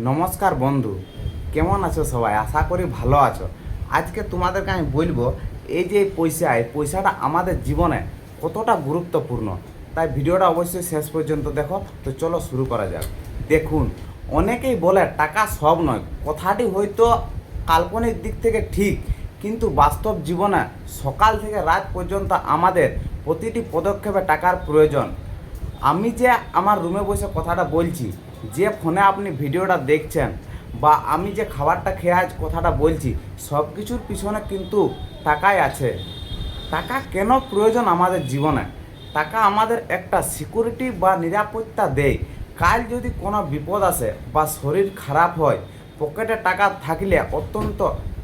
নমস্কার বন্ধু, কেমন আছো সবাই? আশা করি ভালো আছো। আজকে তোমাদেরকে আমি বলবো এই যে পয়সাটা আমাদের জীবনে কতটা গুরুত্বপূর্ণ। তাই ভিডিওটা অবশ্যই শেষ পর্যন্ত দেখো। তো চলো শুরু করা যাক। দেখুন, অনেকেই বলে টাকা সব নয়। কথাটি হয়তো কাল্পনিক দিক থেকে ঠিক, কিন্তু বাস্তব জীবনে সকাল থেকে রাত পর্যন্ত আমাদের প্রতিটি পদক্ষেপে টাকার প্রয়োজন। আমি যে আমার রুমে বসে কথাটা বলছি, যে ফোনে আপনি ভিডিওটা দেখছেন, বা আমি যে খাবারটা খেয়ে আজ কথাটা বলছি, সব কিছুর পিছনে কিন্তু টাকাই আছে। টাকা কেন প্রয়োজন আমাদের জীবনে? টাকা আমাদের একটা সিকিউরিটি বা নিরাপত্তা দেয়। কাল যদি কোনো বিপদ আসে বা শরীর খারাপ হয়, পকেটে টাকা থাকলে অত্যন্ত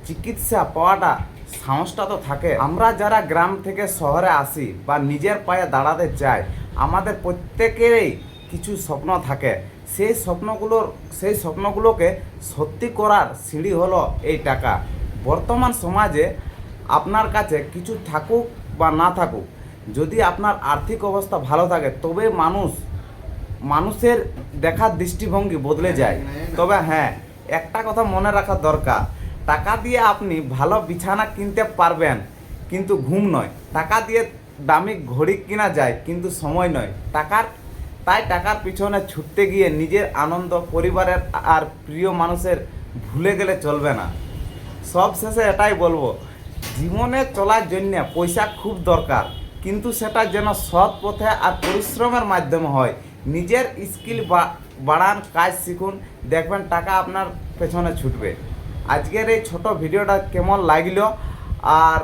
চিকিৎসা পাওয়াটা সাহসটা তো থাকে। আমরা যারা গ্রাম থেকে শহরে আসি বা নিজের পায়ে দাঁড়াতে চাই, আমাদের প্রত্যেকেরই কিছু স্বপ্ন থাকে। সেই স্বপ্নগুলোকে সত্যি করার সিঁড়ি হলো এই টাকা। বর্তমান সমাজে আপনার কাছে কিছু থাকুক বা না থাকুক, যদি আপনার আর্থিক অবস্থা ভালো থাকে, তবে মানুষের দেখার দৃষ্টিভঙ্গি বদলে যায়। তবে হ্যাঁ, একটা কথা মনে রাখা দরকার, টাকা দিয়ে আপনি ভালো বিছানা কিনতে পারবেন, কিন্তু ঘুম নয়। টাকা দিয়ে দামি ঘড়ি কেনা যায়, কিন্তু সময় নয়। তাই টাকার পিছনে ছুটতে গিয়ে নিজের আনন্দ, পরিবারের আর প্রিয় মানুষের ভুলে গেলে চলবে না। সব শেষে এটাই বলবো, জীবনে চলার জন্য পয়সা খুব দরকার, কিন্তু সেটা যেন সৎ পথে আর পরিশ্রমের মাধ্যমে হয়। নিজের স্কিল বাড়ান, কাজ শিখুন, দেখবেন টাকা আপনার পেছনে ছুটবে। আজকের এই ছোট ভিডিওটা কেমন লাগলো, আর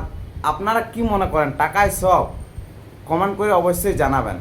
আপনারা কি মনে করেন টাকায় সব? কমেন্ট করে অবশ্যই জানাবেন।